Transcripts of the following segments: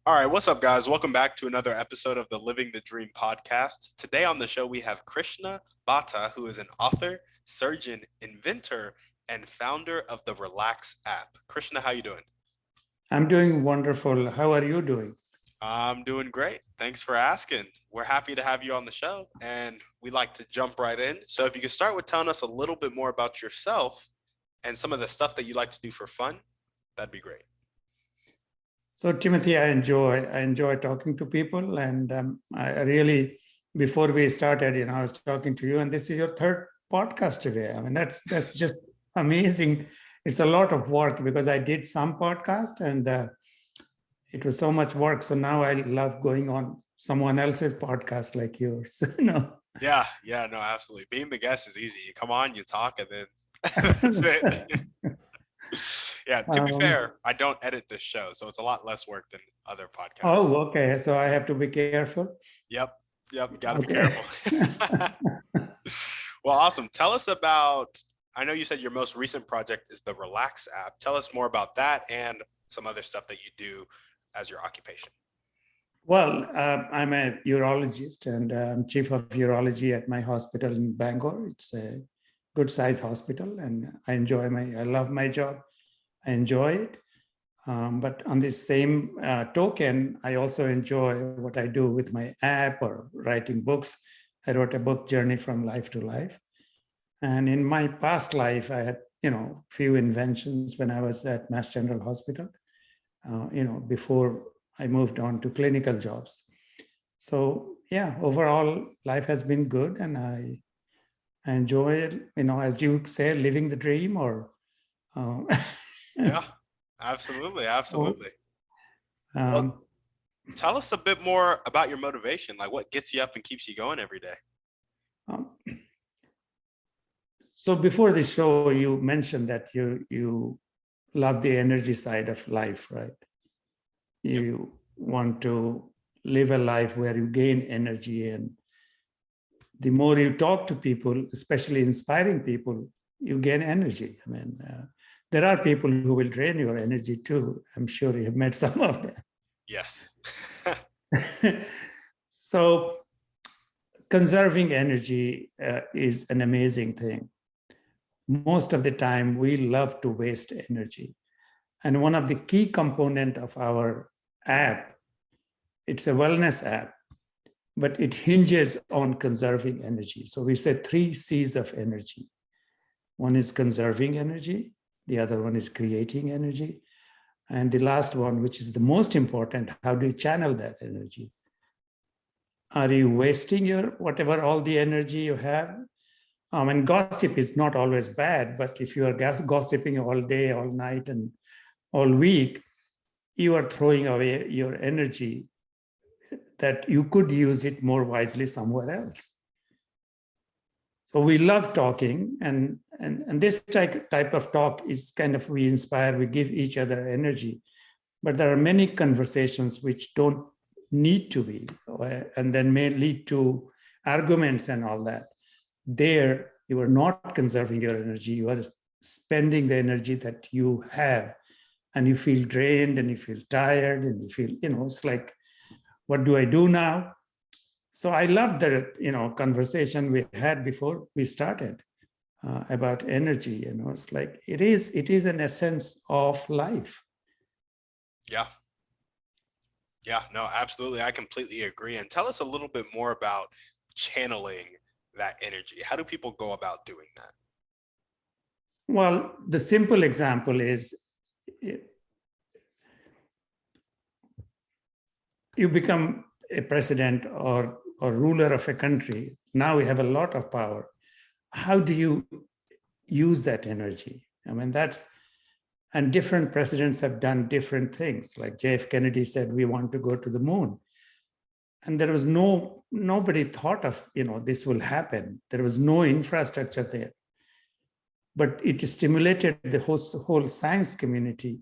All right, what's up, guys? Welcome back to another episode of the Living the Dream podcast. Today on the show, we have Krishna Bhatta, who is an author, surgeon, inventor, and founder of the Relaxx app. Krishna, how you doing? I'm doing wonderful. How are you doing? I'm doing great. Thanks for asking. We're happy to have you on the show, and we'd like to jump right in. So if you could start with telling us a little bit more about yourself and some of the stuff that you like to do for fun, that'd be great. So, Timothy, I enjoy talking to people, and I really, before we started, I was talking to you, and this is your third podcast today. I mean, that's just amazing. It's a lot of work because I did some podcast, and it was so much work. So now I love going on someone else's podcast like yours. Yeah, no, absolutely. Being the guest is easy. You come on, you talk, and then that's it. Yeah, to be fair, I don't edit this show, so it's a lot less work than other podcasts. Oh, okay. So I have to be careful. Yep, gotta be careful. Well, awesome. Tell us about, I know you said your most recent project is the Relaxx app. Tell us more about that and some other stuff that you do as your occupation. Well, I'm a urologist and I'm chief of urology at my hospital in Bangor. It's a good size hospital and I love my job. I enjoy it. But on the same token, I also enjoy what I do with my app or writing books. I wrote a book, Journey from Life to Life. And in my past life, I had, few inventions when I was at Mass General Hospital, before I moved on to clinical jobs. So yeah, overall life has been good and I enjoy it, as you say, living the dream or. Yeah, absolutely. Well, tell us a bit more about your motivation, like what gets you up and keeps you going every day. So before the show, you mentioned that you love the energy side of life, right? You want to live a life where you gain energy, and the more you talk to people, especially inspiring people, you gain energy. I mean, there are people who will drain your energy too. I'm sure you have met some of them. Yes. So conserving energy is an amazing thing. Most of the time, we love to waste energy. And one of the key components of our app, it's a wellness app, but it hinges on conserving energy. So we say 3 C's of energy. One is conserving energy, the other one is creating energy, and the last one, which is the most important, how do you channel that energy? Are you wasting all the energy you have? And gossip is not always bad, but if you are gossiping all day, all night, and all week, you are throwing away your energy that you could use it more wisely somewhere else. So we love talking, and this type of talk is kind of, we inspire, we give each other energy. But there are many conversations which don't need to be, and then may lead to arguments and all that. There, you are not conserving your energy, you are spending the energy that you have, and you feel drained and you feel tired and you feel, it's like, what do I do now? So I love the, conversation we had before we started about energy. It's like, it is an essence of life. Yeah, no, absolutely. I completely agree. And tell us a little bit more about channeling that energy. How do people go about doing that? Well, the simple example is you become a president or ruler of a country. Now we have a lot of power. How do you use that energy? I mean, and different presidents have done different things. Like JF Kennedy said, we want to go to the moon. And there was nobody thought of, this will happen. There was no infrastructure there. But it stimulated the whole science community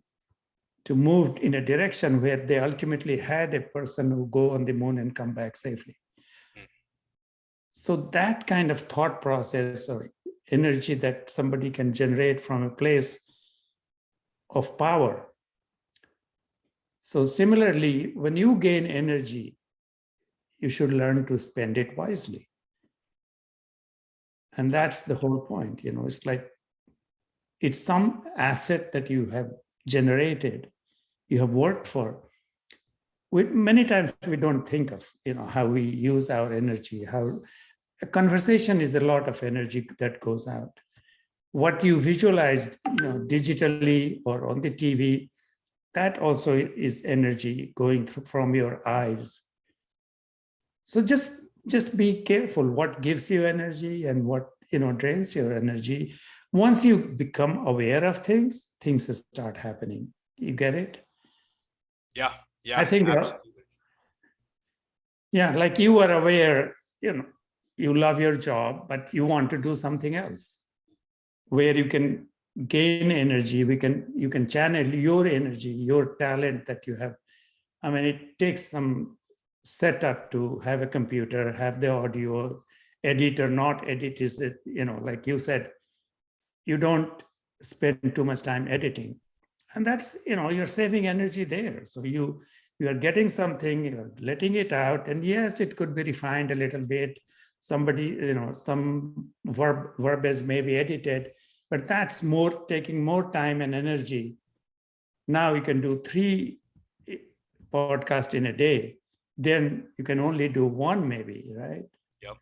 to move in a direction where they ultimately had a person who go on the moon and come back safely. So that kind of thought process or energy that somebody can generate from a place of power So similarly, when you gain energy, you should learn to spend it wisely. And that's the whole point. It's like it's some asset that you have generated, you have worked for. Many times we don't think of how we use our energy. How a conversation is a lot of energy that goes out. What you visualize digitally or on the TV, that also is energy going through from your eyes. So just be careful what gives you energy and what drains your energy. Once you become aware of things start happening. You get it? Yeah, I think absolutely. Like you are aware, you love your job, but you want to do something else where you can gain energy. You can channel your energy, your talent that you have. I mean, it takes some setup to have a computer, have the audio, edit or not edit. Is it, like you said, you don't spend too much time editing. And that's, you're saving energy there. So you are getting something, you're letting it out. And yes, it could be refined a little bit. Somebody, some verbiage may be edited, but that's taking more time and energy. Now you can do 3 podcasts in a day. Then you can only do 1 maybe, right? Yep.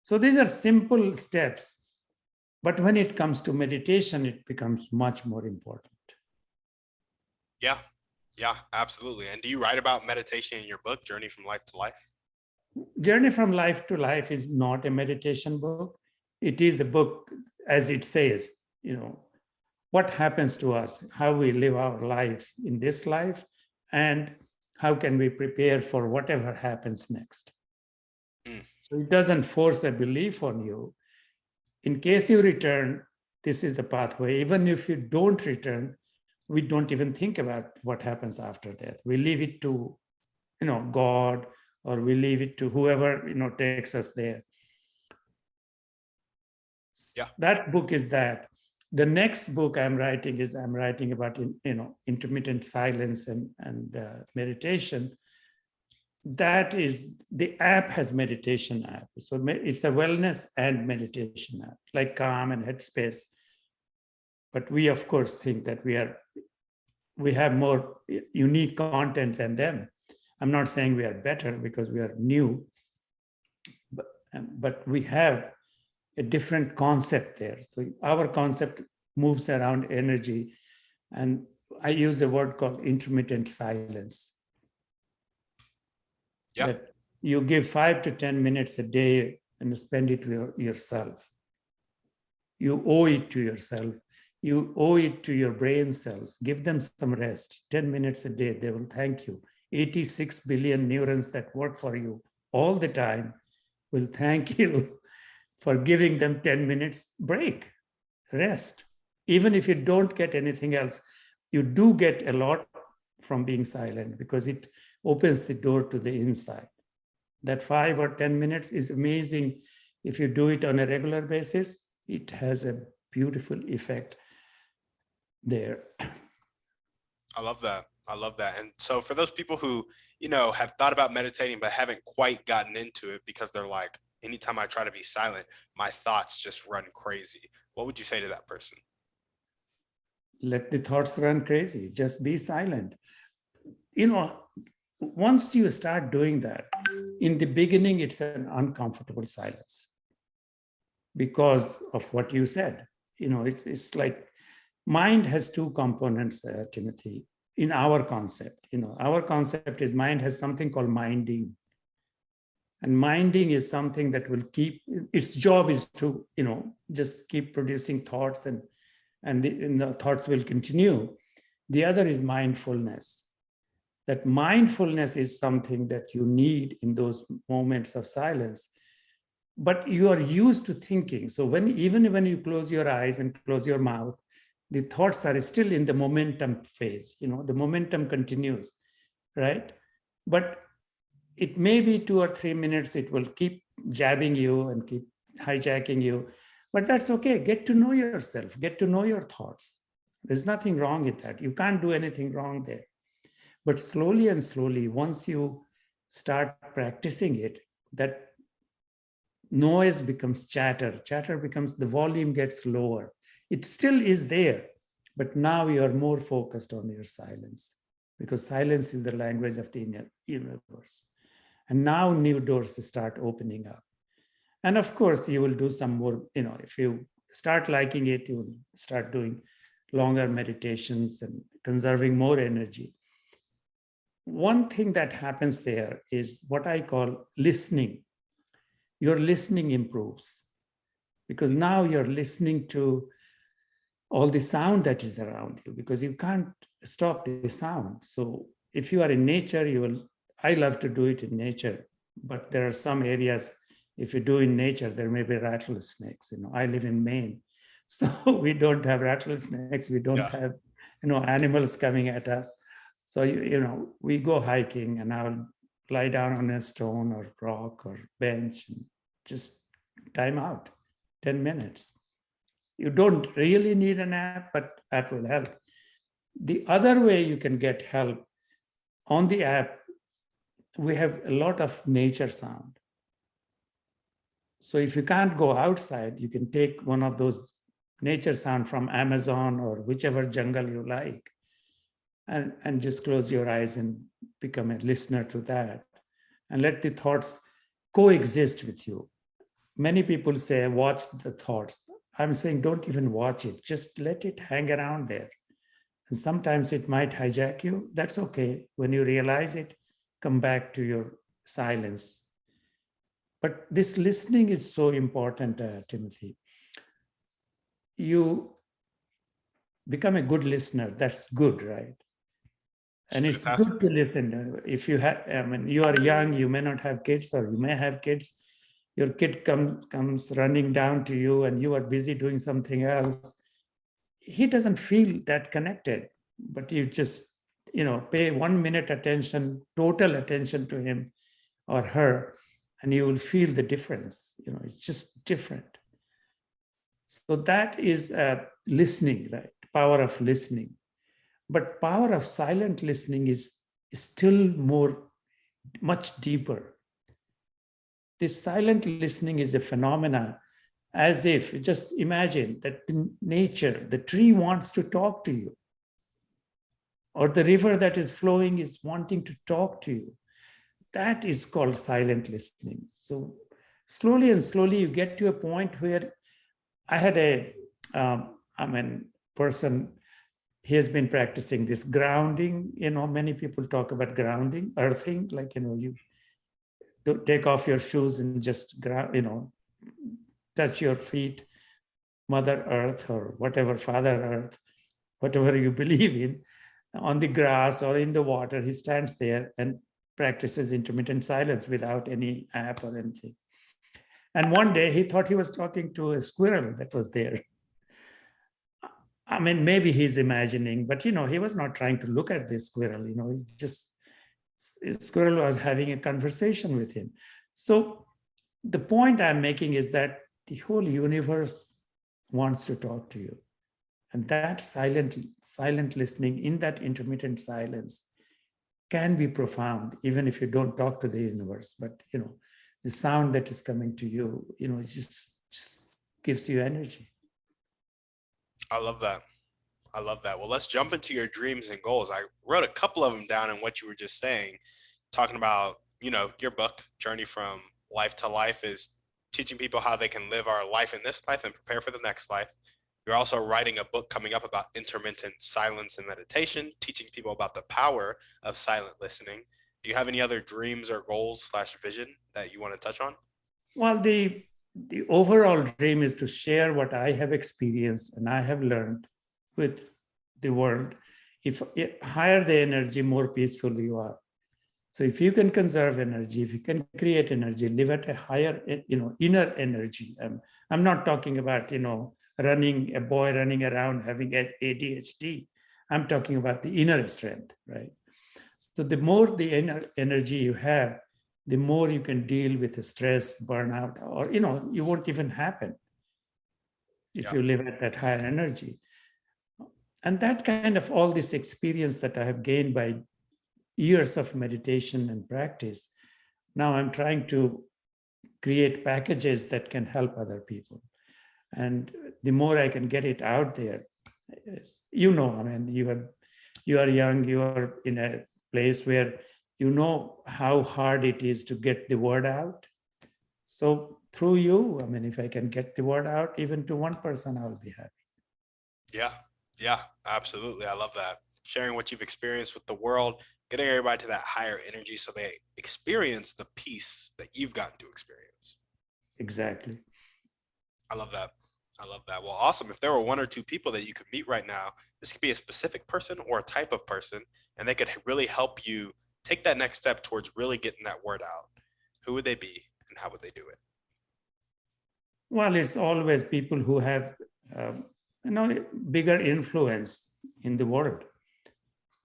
So these are simple steps. But when it comes to meditation, it becomes much more important. Yeah, absolutely. And do you write about meditation in your book, Journey from Life to Life? Journey from Life to Life is not a meditation book. It is a book, as it says, what happens to us, how we live our life in this life, and how can we prepare for whatever happens next. So it doesn't force a belief on you. In case you return, this is the pathway. Even if you don't return, we don't even think about what happens after death. We leave it to, God, or we leave it to whoever, takes us there. Yeah. That book is that. The next book I'm writing about, intermittent silence and meditation. That is, the app has meditation app. So it's a wellness and meditation app, like Calm and Headspace. But we, of course, think that we have more unique content than them. I'm not saying we are better because we are new, but we have a different concept there. So our concept moves around energy, and I use a word called intermittent silence. Yeah. That you give 5 to 10 minutes a day and spend it with yourself. You owe it to yourself. You owe it to your brain cells. Give them some rest. 10 minutes a day, they will thank you. 86 billion neurons that work for you all the time will thank you for giving them 10 minutes break, rest. Even if you don't get anything else, you do get a lot from being silent because it opens the door to the inside. That 5 or 10 minutes is amazing. If you do it on a regular basis, it has a beautiful effect there. I love that. And so for those people who, have thought about meditating, but haven't quite gotten into it because they're like, anytime I try to be silent, my thoughts just run crazy. What would you say to that person? Let the thoughts run crazy. Just be silent. Once you start doing that, in the beginning, it's an uncomfortable silence because of what you said. It's like mind has 2 components, Timothy, in our concept. Our concept is mind has something called minding. And minding is something that will keep, its job is to, just keep producing thoughts and the thoughts will continue. The other is mindfulness. That mindfulness is something that you need in those moments of silence. But you are used to thinking. So even when you close your eyes and close your mouth, the thoughts are still in the momentum phase. The momentum continues, right? But it may be 2 or 3 minutes, it will keep jabbing you and keep hijacking you. But that's okay. Get to know yourself, get to know your thoughts. There's nothing wrong with that. You can't do anything wrong there. But slowly and slowly, once you start practicing it, that noise becomes chatter. Chatter becomes, the volume gets lower. It still is there, but now you are more focused on your silence, because silence is the language of the inner universe. And now new doors start opening up. And of course, you will do some more, if you start liking it, you will start doing longer meditations and conserving more energy. One thing that happens there is what I call listening. Your listening improves, because now you're listening to all the sound that is around you, because you can't stop the sound. So if you are in nature, I love to do it in nature, but there are some areas, if you do in nature, there may be rattlesnakes. I live in Maine, so we don't have rattlesnakes. We don't have, animals coming at us. So, we go hiking and I'll lie down on a stone or rock or bench and just time out 10 minutes. You don't really need an app, but app will help. The other way you can get help, on the app, we have a lot of nature sound. So if you can't go outside, you can take one of those nature sound from Amazon or whichever jungle you like, and just close your eyes and become a listener to that, and let the thoughts coexist with you. Many people say, watch the thoughts. I'm saying, don't even watch it. Just let it hang around there. And sometimes it might hijack you. That's okay. When you realize it, come back to your silence. But this listening is so important, Timothy. You become a good listener. That's good, right? And it's good to listen. If you have, you are young, you may not have kids, or you may have kids. Your kid comes running down to you and you are busy doing something else. He doesn't feel that connected, but you just, pay 1 minute attention, total attention to him or her, and you will feel the difference. It's just different. So that is listening, right? Power of listening. But power of silent listening is still much deeper. This silent listening is a phenomena, as if, just imagine that nature, the tree wants to talk to you, or the river that is flowing is wanting to talk to you. That is called silent listening. So slowly and slowly you get to a point where I had a person, he has been practicing this grounding. Many people talk about grounding, earthing, like, you take off your shoes and just touch your feet, Mother Earth, or whatever, Father Earth, whatever you believe in, on the grass or in the water. He stands there and practices intermittent silence without any app or anything. And one day he thought he was talking to a squirrel that was there. Maybe he's imagining, but he was not trying to look at this squirrel. Squirrel was having a conversation with him. So the point I'm making is that the whole universe wants to talk to you. And that silent listening in that intermittent silence can be profound, even if you don't talk to the universe. But, the sound that is coming to you, it just gives you energy. I love that. Well, let's jump into your dreams and goals. I wrote a couple of them down in what you were just saying, talking about, your book, Journey from Life to Life, is teaching people how they can live our life in this life and prepare for the next life. You're also writing a book coming up about intermittent silence and meditation, teaching people about the power of silent listening. Do you have any other dreams or goals / vision that you want to touch on? Well, the overall dream is to share what I have experienced and I have learned with the world. If higher the energy, more peaceful you are. So if you can conserve energy, if you can create energy, live at a higher, inner energy. I'm not talking about, a boy running around having ADHD. I'm talking about the inner strength, right? So the more the inner energy you have, the more you can deal with the stress, burnout, or, you won't even happen if you live at that higher energy. And that kind of all this experience that I have gained by years of meditation and practice, now I'm trying to create packages that can help other people. And the more I can get it out there, I mean, you are young, you are in a place where you know how hard it is to get the word out. So through you, I mean, if I can get the word out even to one person, I'll be happy. Yeah, absolutely. I love that. Sharing what you've experienced with the world, getting everybody to that higher energy so they experience the peace that you've gotten to experience. Exactly. I love that. Well, awesome. If there were one or two people that you could meet right now, this could be a specific person or a type of person, and they could really help you take that next step towards really getting that word out. Who would they be and how would they do it? Well, it's always people who have, bigger influence in the world.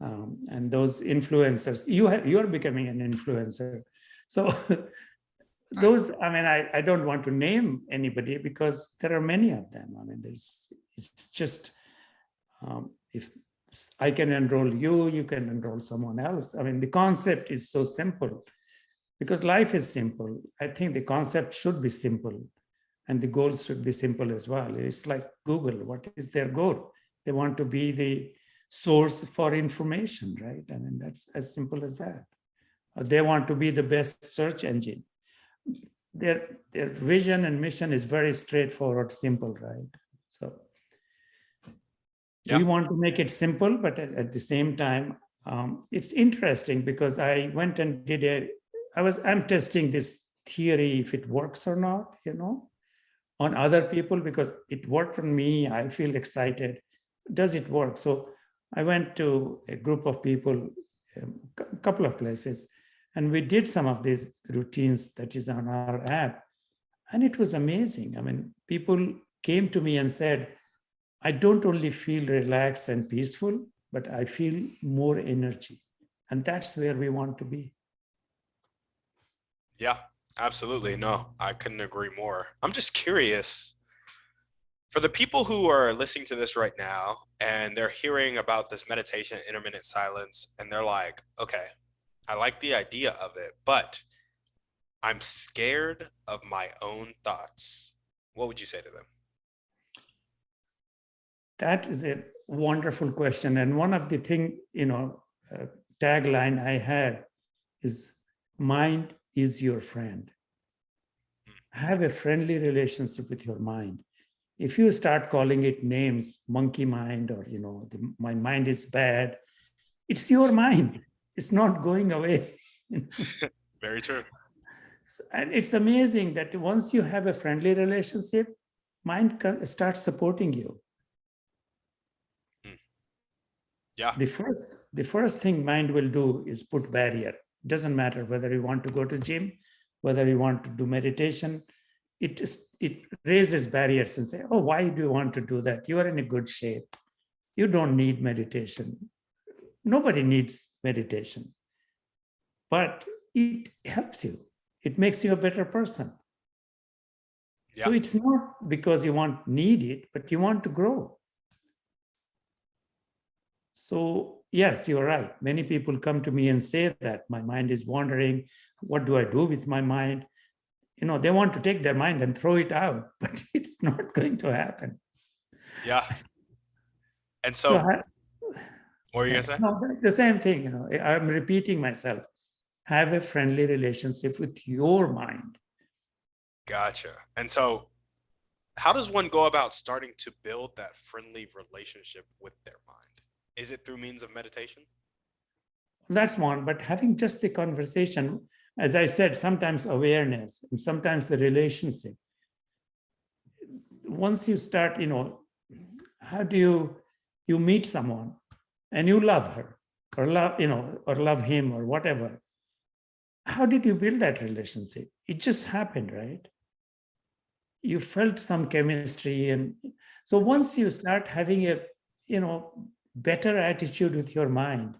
And those influencers, you're becoming an influencer. So those, I mean, I don't want to name anybody because there are many of them. I mean, it's just, if I can enroll you, you can enroll someone else. I mean, the concept is so simple because life is simple. I think the concept should be simple and the goals should be simple as well. It's like Google, what is their goal? They want to be the source for information, right? I mean, that's as simple as that. They want to be the best search engine. Their vision and mission is very straightforward, simple, right? So we want to make it simple, but at the same time, it's interesting because I went and I'm testing this theory if it works or not, on other people because it worked on me. I feel excited. Does it work? So I went to a group of people, a couple of places, and we did some of these routines that is on our app. And it was amazing. I mean, people came to me and said, I don't only feel relaxed and peaceful, but I feel more energy. And that's where we want to be. Yeah, absolutely. No, I couldn't agree more. I'm just curious, for the people who are listening to this right now and they're hearing about this meditation, intermittent silence, and they're like, okay, I like the idea of it, but I'm scared of my own thoughts. What would you say to them? That is a wonderful question. And one of the tagline I had is mind is your friend. Have a friendly relationship with your mind. If you start calling it names, monkey mind, or, my mind is bad, it's your mind. It's not going away. Very true. And it's amazing that once you have a friendly relationship, mind starts supporting you. Yeah. The first thing mind will do is put barrier. It doesn't matter whether you want to go to gym, whether you want to do meditation. It raises barriers and say, oh, why do you want to do that? You are in a good shape. You don't need meditation. Nobody needs meditation. But it helps you. It makes you a better person. Yeah. So it's not because you need it, but you want to grow. So yes, you're right. Many people come to me and say that my mind is wandering. What do I do with my mind? They want to take their mind and throw it out, but it's not going to happen. Yeah. And so what are you going to say? No, the same thing, I'm repeating myself. Have a friendly relationship with your mind. Gotcha. And so how does one go about starting to build that friendly relationship with their mind? Is it through means of meditation? That's one, but having just the conversation, as I said, sometimes awareness and sometimes the relationship. Once you start, how do you meet someone and you love her or love him or whatever. How did you build that relationship? It just happened, right? You felt some chemistry. And so once you start having a, better attitude with your mind,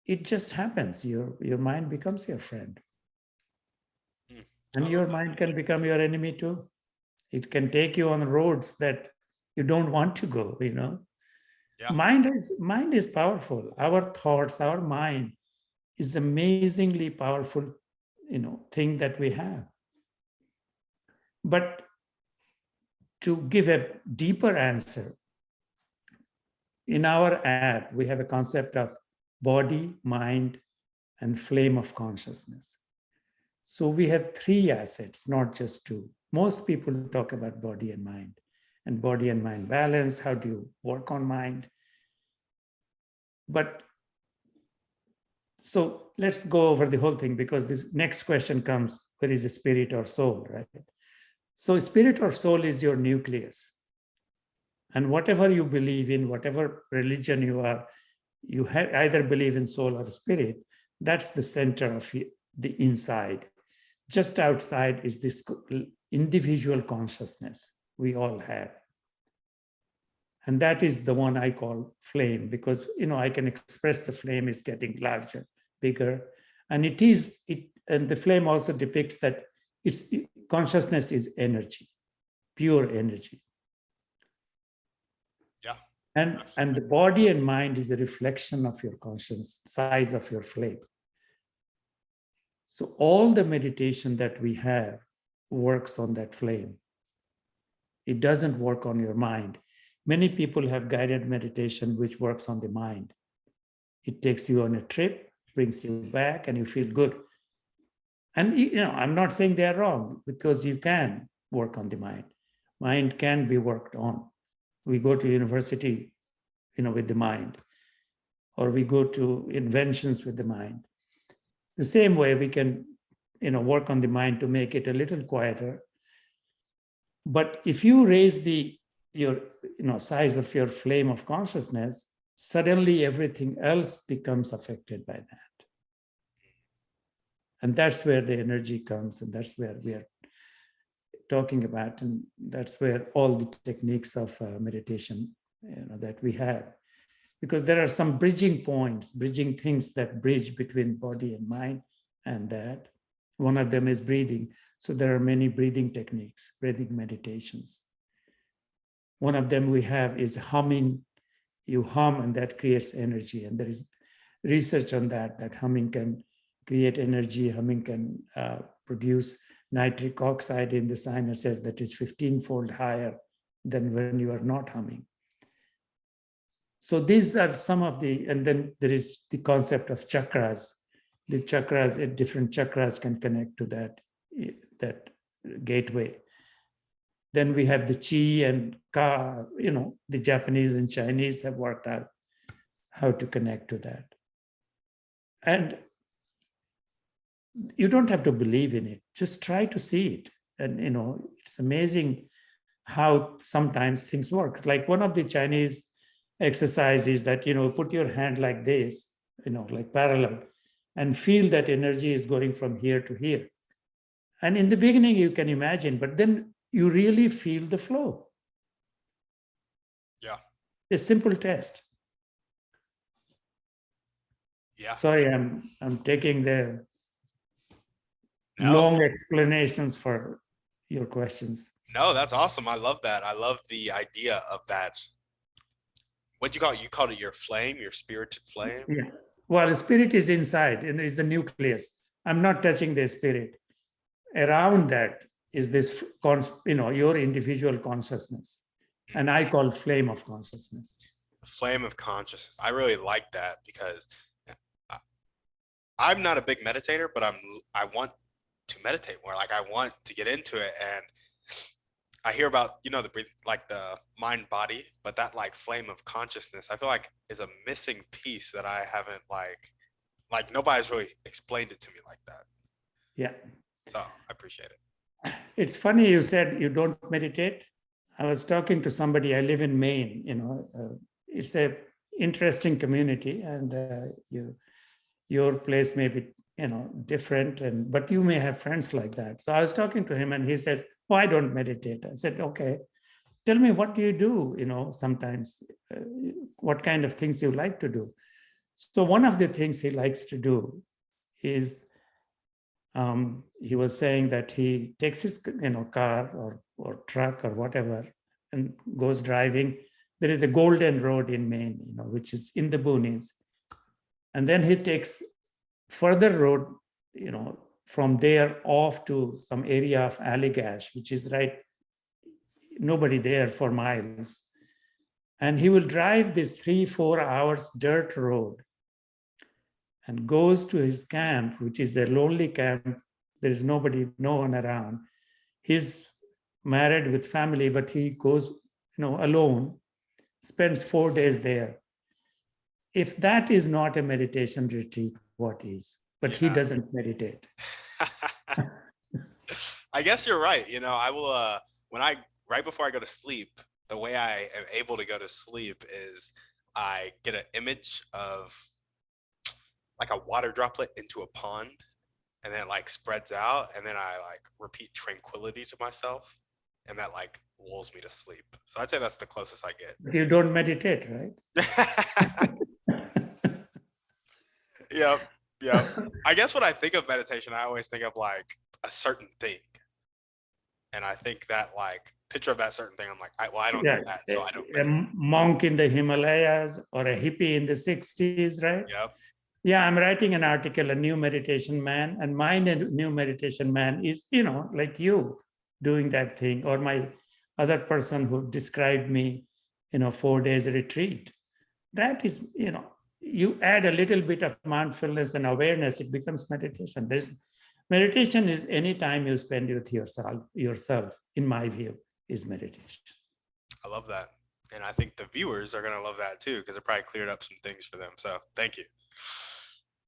it just happens. Your mind becomes your friend. And your mind can become your enemy too. It can take you on roads that you don't want to go, Yeah. Mind is powerful. Our thoughts, our mind is amazingly powerful, thing that we have. But to give a deeper answer, in our app, we have a concept of body, mind, and flame of consciousness. So we have 3 assets, not just 2. Most people talk about body and mind balance. How do you work on mind? But so let's go over the whole thing, because this next question comes, where is the spirit or soul, right? So spirit or soul is your nucleus. And whatever you believe in, whatever religion you are, you either believe in soul or spirit. That's the center of the inside. Just outside is this individual consciousness we all have. And that is the one I call flame, because I can express the flame is getting larger, bigger. And and the flame also depicts that consciousness is energy, pure energy. Yeah. And the body and mind is a reflection of your conscience, size of your flame. So all the meditation that we have works on that flame. It doesn't work on your mind. Many people have guided meditation which works on the mind. It takes you on a trip, brings you back, and you feel good. And I'm not saying they're wrong, because you can work on the mind. Mind can be worked on. We go to university, with the mind, or we go to inventions with the mind. The same way we can, work on the mind to make it a little quieter. But if you raise your size of your flame of consciousness, suddenly everything else becomes affected by that. And that's where the energy comes, and that's where we are talking about, and that's where all the techniques of meditation that we have. Because there are some bridging points, bridging things that bridge between body and mind, and that. One of them is breathing. So there are many breathing techniques, breathing meditations. One of them we have is humming. You hum, and that creates energy. And there is research on that humming can create energy. Humming can produce nitric oxide in the sinuses that is 15-fold higher than when you are not humming. So these are some of and then there is the concept of chakras. The chakras, different chakras can connect to that gateway. Then we have the chi and ka, the Japanese and Chinese have worked out how to connect to that. And you don't have to believe in it, just try to see it. And, it's amazing how sometimes things work. Like one of the Chinese exercises that, put your hand like this, like parallel, and feel that energy is going from here to here. And in the beginning, you can imagine, but then you really feel the flow. Yeah. A simple test. Yeah. Sorry, I'm taking the long explanations for your questions. No, that's awesome. I love that. I love the idea of that. What do you call it? You called it your flame, your spirited flame? Yeah. Well, the spirit is inside and is the nucleus. I'm not touching the spirit. Around that is this, your individual consciousness. And I call flame of consciousness. The flame of consciousness. I really like that, because I'm not a big meditator, but I want to meditate more. Like I want to get into it. And I hear about, the breathing, like the mind body, but that like flame of consciousness, I feel like is a missing piece that I haven't like nobody's really explained it to me like that. Yeah. So I appreciate it. It's funny you said you don't meditate. I was talking to somebody, I live in Maine, it's a interesting community, and your place may be, different, but you may have friends like that. So I was talking to him and he says, oh, I don't meditate. I said, okay, tell me, what do you do, sometimes, what kind of things you like to do? So one of the things he likes to do is, he was saying that he takes his, car or truck or whatever and goes driving. There is a golden road in Maine, which is in the boonies. And then he takes further road, from there off to some area of Allagash, which is right, nobody there for miles. And he will drive this 3-4 hours dirt road and goes to his camp, which is a lonely camp. There is nobody, no one around. He's married with family, but he goes, alone, spends 4 days there. If that is not a meditation retreat, what is? But he doesn't meditate. I guess you're right. I will, right before I go to sleep, the way I am able to go to sleep is I get an image of like a water droplet into a pond, and then it like spreads out, and then I like repeat tranquility to myself, and that like lulls me to sleep. So I'd say that's the closest I get. You don't meditate, right? Yep. I guess when I think of meditation, I always think of like a certain thing. And I think that like picture of that certain thing, I'm like, I don't do that. So I don't meditate. A monk in the Himalayas or a hippie in the 60s, right? Yep. Yeah, I'm writing an article, A New Meditation Man. And my new meditation man is, like you doing that thing, or my other person who described me, 4 days retreat. That is, you add a little bit of mindfulness and awareness, it becomes meditation. Meditation is any time you spend with yourself, in my view, is meditation. I love that. And I think the viewers are going to love that too, because it probably cleared up some things for them. So thank you.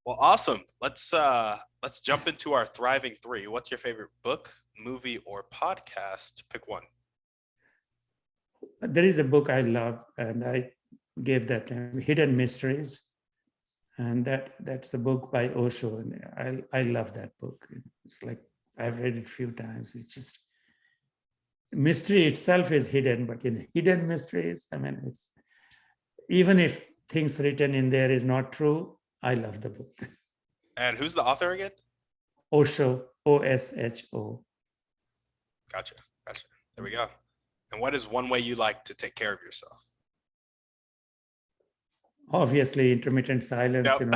Well, awesome. Let's jump into our thriving three. What's your favorite book, movie, or podcast? Pick one. There is a book I love, and I gave that name, Hidden Mysteries. And that's a book by Osho. And I love that book. It's like, I've read it a few times. It's just, mystery itself is hidden, but in Hidden Mysteries, it's, even if things written in there is not true, I love the book. And who's the author again? Osho, O-S-H-O. Gotcha. There we go. And what is one way you like to take care of yourself? Obviously, intermittent silence. Yep.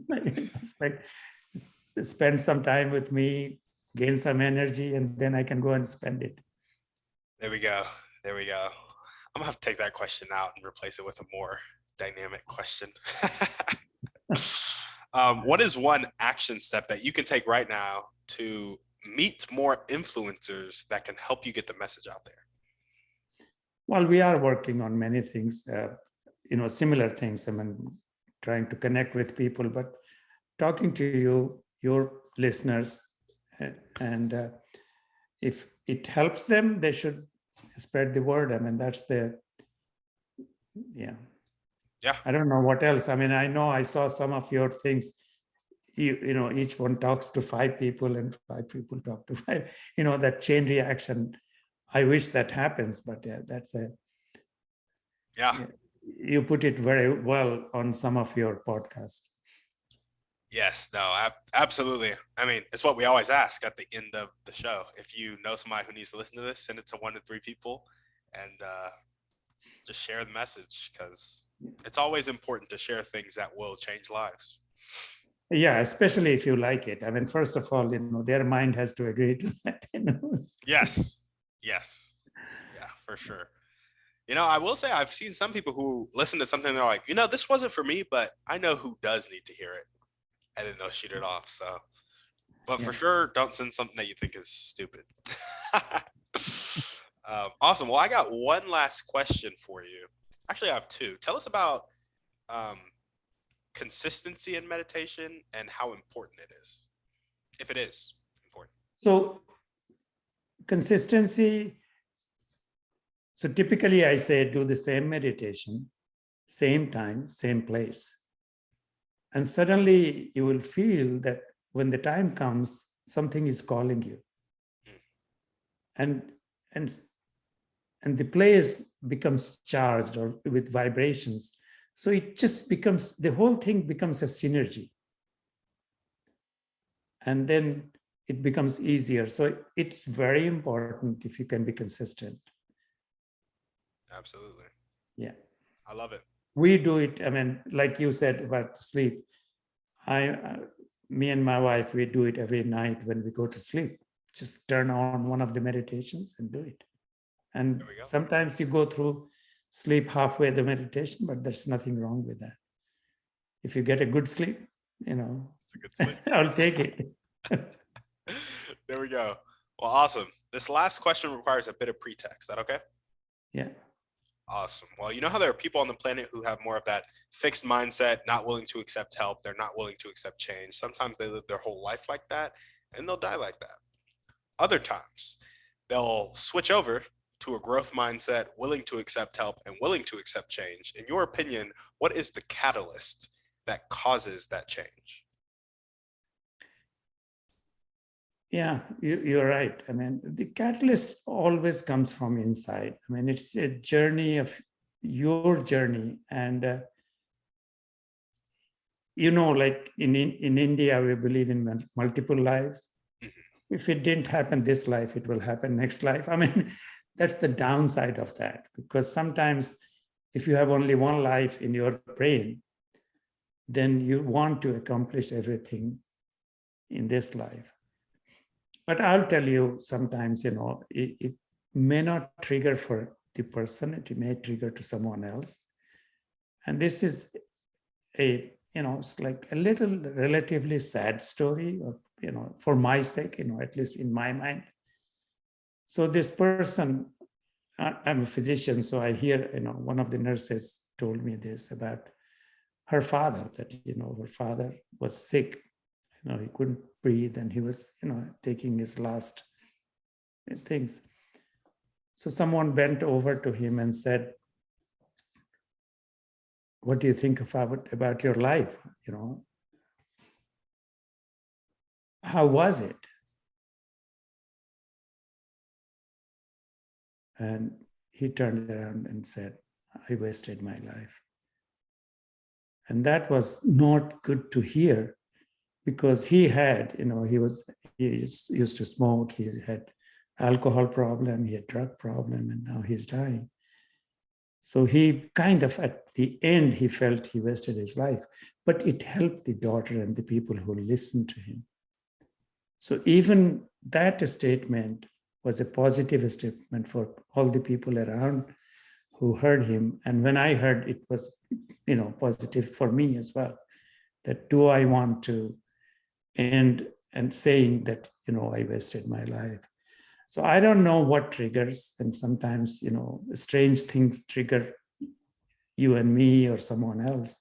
It's like, spend some time with me, gain some energy, and then I can go and spend it. There we go. I'm gonna have to take that question out and replace it with a more dynamic question. What is one action step that you can take right now to meet more influencers that can help you get the message out there? Well, we are working on many things, similar things. Trying to connect with people, but talking to you, your listeners, and if it helps them, they should spread the word. That's yeah. I don't know what else. I know I saw some of your things. Each one talks to 5 people, and 5 people talk to 5. That chain reaction. I wish that happens, but that's a. Yeah. You put it very well on some of your podcasts. Yes, no, absolutely. It's what we always ask at the end of the show. If you know somebody who needs to listen to this, send it to 1 to 3 people, and just share the message, because it's always important to share things that will change lives. Yeah, especially if you like it. First of all, their mind has to agree to that. Yes. Yeah, for sure. I will say I've seen some people who listen to something, they're like, this wasn't for me, but I know who does need to hear it. And then they'll shoot it off. So, but for sure, don't send something that you think is stupid. Awesome. Well, I got one last question for you. Actually, I have 2. Tell us about consistency in meditation and how important it is, if it is important. So, consistency. So typically I say, do the same meditation, same time, same place. And suddenly you will feel that when the time comes, something is calling you. And the place becomes charged or with vibrations. So it just becomes, the whole thing becomes a synergy. And then it becomes easier. So it's very important if you can be consistent. Absolutely. Yeah. I love it. We do it. Like you said about sleep, Me and my wife, we do it every night when we go to sleep. Just turn on one of the meditations and do it. And sometimes you go through sleep halfway the meditation, but there's nothing wrong with that. If you get a good sleep, it's a good sleep. I'll take it. There we go. Well, awesome. This last question requires a bit of pretext. Is that okay? Yeah. Awesome. Well, you know how there are people on the planet who have more of that fixed mindset, not willing to accept help. They're not willing to accept change. Sometimes they live their whole life like that and they'll die like that. Other times they'll switch over to a growth mindset, willing to accept help and willing to accept change. In your opinion, what is the catalyst that causes that change? Yeah, you're right. I mean, the catalyst always comes from inside. I mean, it's a journey of your journey. And, like in India, we believe in multiple lives. If it didn't happen this life, it will happen next life. I mean, that's the downside of that, because sometimes if you have only one life in your brain, then you want to accomplish everything in this life. But I'll tell you, sometimes, it may not trigger for the person, it may trigger to someone else. And this is it's like a little relatively sad story, or, for my sake, at least in my mind. So this person, I'm a physician, so I hear, one of the nurses told me this about her father, that, her father was sick. He couldn't breathe and he was, taking his last things. So someone bent over to him and said, what do you think about your life? How was it? And he turned around and said, I wasted my life. And that was not good to hear, because he had, he used to smoke, he had alcohol problem, he had drug problem, and now he's dying. So he kind of, at the end, he felt he wasted his life, but it helped the daughter and the people who listened to him. So even that statement was a positive statement for all the people around who heard him. And when I heard, it was, positive for me as well. That do I want to end and saying that, I wasted my life. So I don't know what triggers, and sometimes, strange things trigger you and me or someone else.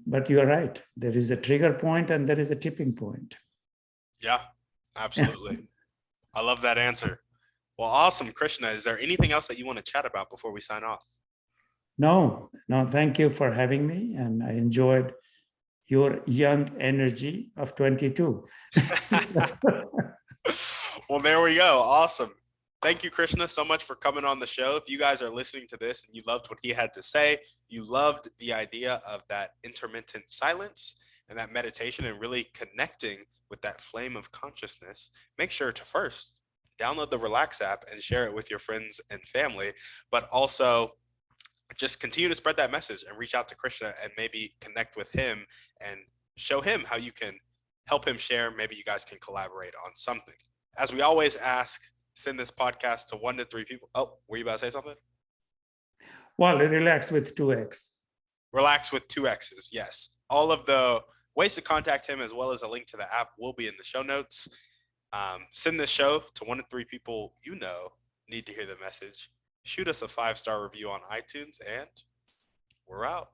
But you're right. There is a trigger point and there is a tipping point. Yeah, absolutely. I love that answer. Well, awesome, Krishna. Is there anything else that you want to chat about before we sign off? No, thank you for having me. And I enjoyed your young energy of 22. Well, there we go. Awesome. Thank you, Krishna, so much for coming on the show. If you guys are listening to this and you loved what he had to say, you loved the idea of that intermittent silence and that meditation and really connecting with that flame of consciousness, make sure to first download the Relaxx app and share it with your friends and family, but also just continue to spread that message and reach out to Krishna and maybe connect with him and show him how you can help him share. Maybe you guys can collaborate on something. As we always ask, send this podcast to 1 to 3 people. Oh, were you about to say something? Well, relax with 2X. Relaxx with 2 X's, yes. All of the ways to contact him, as well as a link to the app, will be in the show notes. Send this show to 1 to 3 people need to hear the message. Shoot us a 5-star review on iTunes, and we're out.